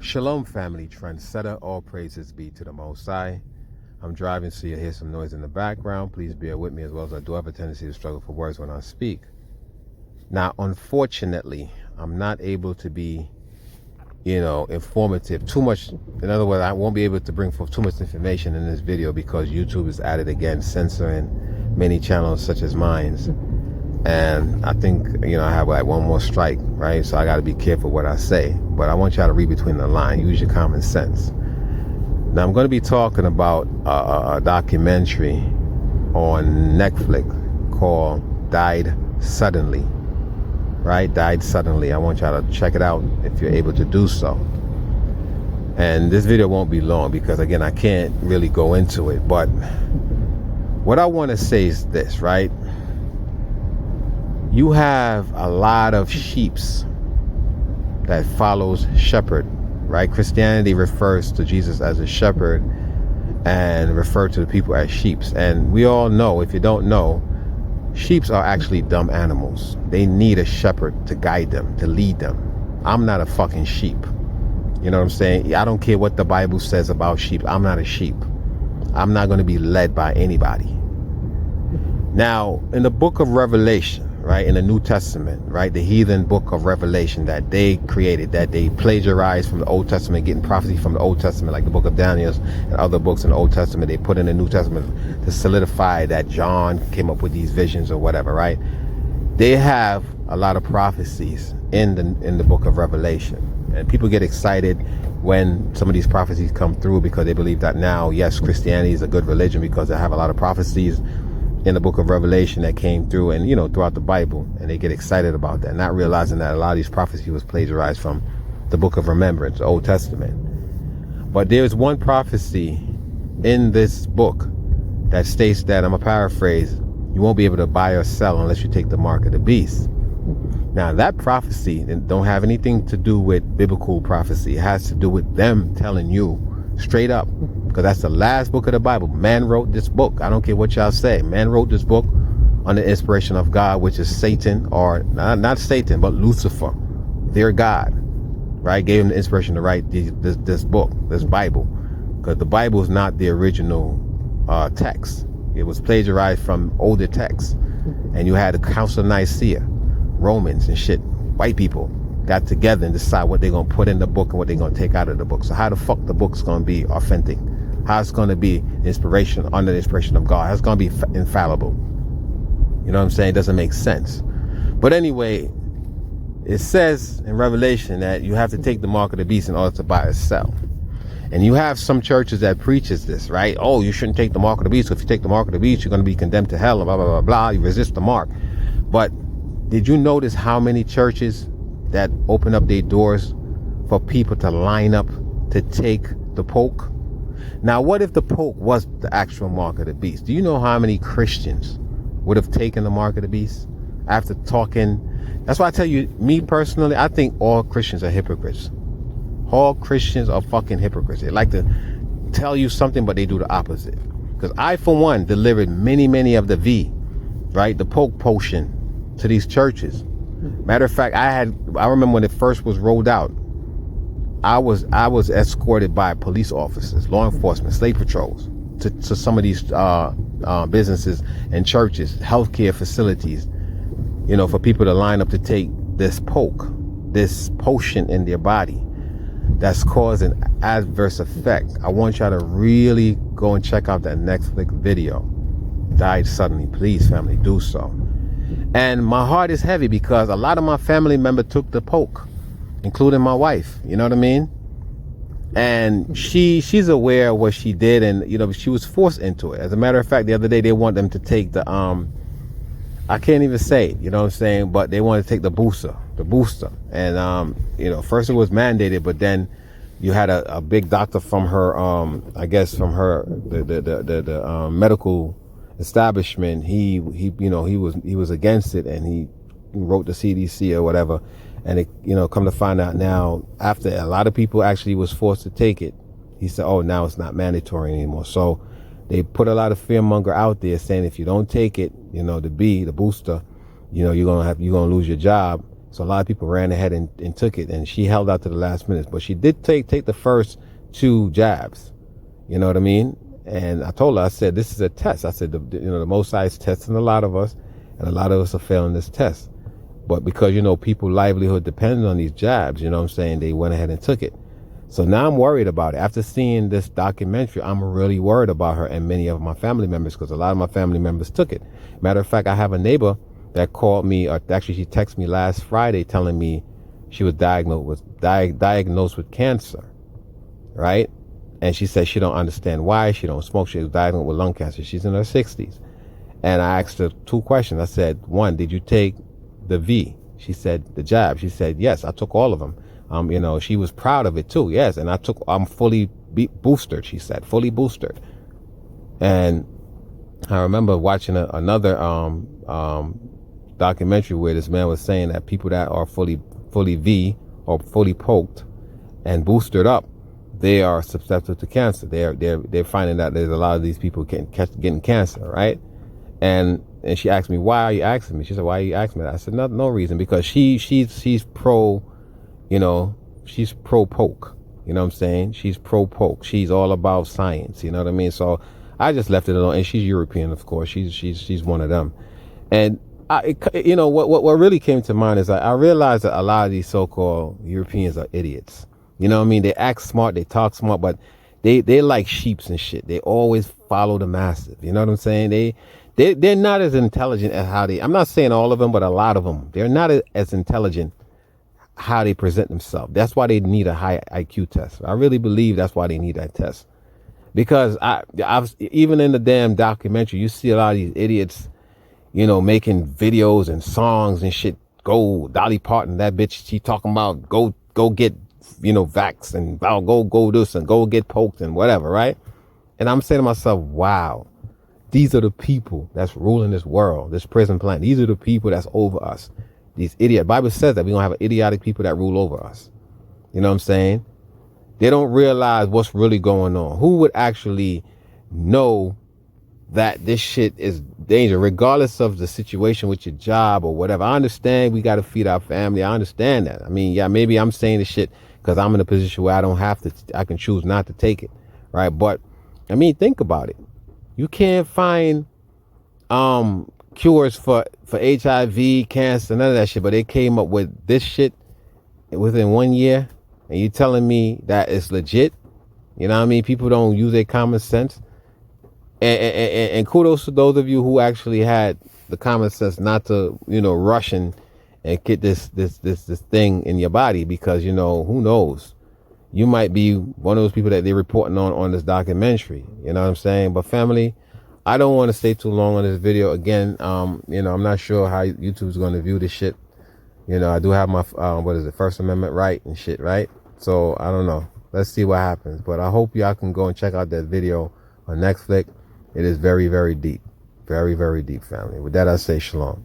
Shalom, family, trendsetter, all praises be to the Most High. I'm driving, so you'll hear some noise in the background. Please bear with me, as well as I do have a tendency to struggle for words when I speak. Now, unfortunately, I'm not able to be, informative too much. In other words, I won't be able to bring forth too much information in this video because YouTube is at it again, censoring many channels such as mine's. And I think, I have like one more strike, right? So I got to be careful what I say. But I want y'all to read between the lines, use your common sense. Now, I'm going to be talking about a documentary on Netflix called Died Suddenly, right? Died Suddenly. I want y'all to check it out if you're able to do so. And this video won't be long because, again, I can't really go into it. But what I want to say is this, right? You have a lot of sheeps that follows shepherd, right? Christianity refers to Jesus as a shepherd and refer to the people as sheeps. And we all know, if you don't know, sheeps are actually dumb animals. They need a shepherd to guide them, to lead them. I'm not a fucking sheep. You know what I'm saying? I don't care what the Bible says about sheep. I'm not a sheep. I'm not going to be led by anybody. Now, in the book of Revelation, right, in the New Testament, right, the heathen book of Revelation that they created, that they plagiarized from the Old Testament, getting prophecy from the Old Testament, like the book of Daniel and other books in the Old Testament, they put in the New Testament to solidify that John came up with these visions or whatever, right? They have a lot of prophecies in the book of Revelation, and people get excited when some of these prophecies come through because they believe that now, yes, Christianity is a good religion because they have a lot of prophecies in the book of Revelation that came through and, throughout the Bible, and they get excited about that, not realizing that a lot of these prophecies was plagiarized from the book of Remembrance, the Old Testament. But there's one prophecy in this book that states that, I'm a paraphrase, you won't be able to buy or sell unless you take the mark of the beast. Now, that prophecy don't have anything to do with biblical prophecy. It has to do with them telling you straight up, because that's the last book of the Bible. Man wrote this book. I don't care what y'all say. Man wrote this book under inspiration of God, which is Satan, or not Satan, but Lucifer, their God, right? Gave him the inspiration to write this book, this Bible, because the Bible is not the original text. It was plagiarized from older texts. And you had the Council of Nicaea, Romans and shit, white people got together and decide what they're going to put in the book and what they're going to take out of the book. So how the fuck the book's going to be authentic? How it's going to be inspiration, under the inspiration of God? How it's going to be infallible? You know what I'm saying? It doesn't make sense. But anyway, it says in Revelation that you have to take the mark of the beast in order to buy or sell. And you have some churches that preaches this, right? Oh, you shouldn't take the mark of the beast. So if you take the mark of the beast, you're going to be condemned to hell, and blah, blah, blah, blah. You resist the mark. But did you notice how many churches that open up their doors for people to line up to take the poke? Now, what if the poke was the actual mark of the beast? Do you know how many Christians would have taken the mark of the beast after talking? That's why I tell you, me personally, I think all Christians are hypocrites. All Christians are fucking hypocrites. They like to tell you something, but they do the opposite. Because I, for one, delivered many of the right, the poke potion to these churches. Matter of fact, I remember when it first was rolled out, I was escorted by police officers, law enforcement, slave patrols to some of these businesses and churches, healthcare facilities, for people to line up to take this potion in their body that's causing adverse effect. I want y'all to really go and check out that Netflix video, Died Suddenly. Please, family, do so. And my heart is heavy because a lot of my family members took the poke, including my wife. You know what I mean? And she's aware of what she did, and she was forced into it. As a matter of fact, the other day they want them to take the I can't even say it, you know what I'm saying, but they want to take the booster. And first it was mandated, but then you had a big doctor from her I guess from her the medical establishment, he was against it, and he wrote the CDC or whatever, and it come to find out now, after a lot of people actually was forced to take it, he said, oh, now it's not mandatory anymore. So they put a lot of fearmonger out there saying if you don't take it, the booster, you're gonna lose your job, So a lot of people ran ahead and took it, and she held out to the last minute. But she did take the first 2 jabs. You know what I mean? And I told her, I said, this is a test. I said, the Most High is testing a lot of us, and a lot of us are failing this test. But because, people's livelihood depends on these jabs, you know what I'm saying? They went ahead and took it. So now I'm worried about it. After seeing this documentary, I'm really worried about her and many of my family members, because a lot of my family members took it. Matter of fact, I have a neighbor that called me, or actually she texted me last Friday telling me she was diagnosed with cancer, right? And she said she don't understand why. She don't smoke. She was diagnosed with lung cancer. She's in her 60s. And I asked her 2 questions. I said, 1, did you take the V? She said, the jab. She said, yes, I took all of them. She was proud of it too. Yes. And I'm fully boosted. She said, fully boosted. And I remember watching another, documentary where this man was saying that people that are fully V or fully poked and boosted up, they are susceptible to cancer. They're finding that there's a lot of these people getting cancer, right? And she asked me, why are you asking me? She said, why are you asking me that? I said, no reason, because she's pro, she's pro poke. You know what I'm saying? She's pro poke. She's all about science. You know what I mean? So I just left it alone. And she's European, of course. She's one of them. And what really came to mind is I realized that a lot of these so-called Europeans are idiots. You know what I mean? They act smart, they talk smart, but they like sheeps and shit. They always follow the masses. You know what I'm saying? They're not as intelligent as I'm not saying all of them, but a lot of them. They're not as intelligent how they present themselves. That's why they need a high IQ test. I really believe that's why they need that test. Because I've even in the damn documentary, you see a lot of these idiots, making videos and songs and shit. Go Dolly Parton, that bitch, she talking about go get, vax and go this and go get poked and whatever, right? And I'm saying to myself, wow, these are the people that's ruling this world, this prison planet. These are the people that's over us. These idiot. Bible says that we don't have idiotic people that rule over us. You know what I'm saying? They don't realize what's really going on. Who would actually know that this shit is danger, regardless of the situation with your job or whatever? I understand we got to feed our family. I understand that. I mean, yeah, maybe I'm saying this shit because I'm in a position where I don't have to, I can choose not to take it, right? But I mean, think about it. You can't find cures for HIV, cancer, none of that shit, but they came up with this shit within 1 year, and you telling me that it's legit? You know what I mean? People don't use their common sense. And kudos to those of you who actually had the common sense not to, rush and get this thing in your body, because, who knows? You might be one of those people that they're reporting on this documentary. You know what I'm saying? But family, I don't want to stay too long on this video. Again, I'm not sure how YouTube's going to view this shit. I do have my, First Amendment right and shit, right? So I don't know. Let's see what happens. But I hope y'all can go and check out that video on Netflix. It is very, very deep. Very, very deep, family. With that, I say shalom.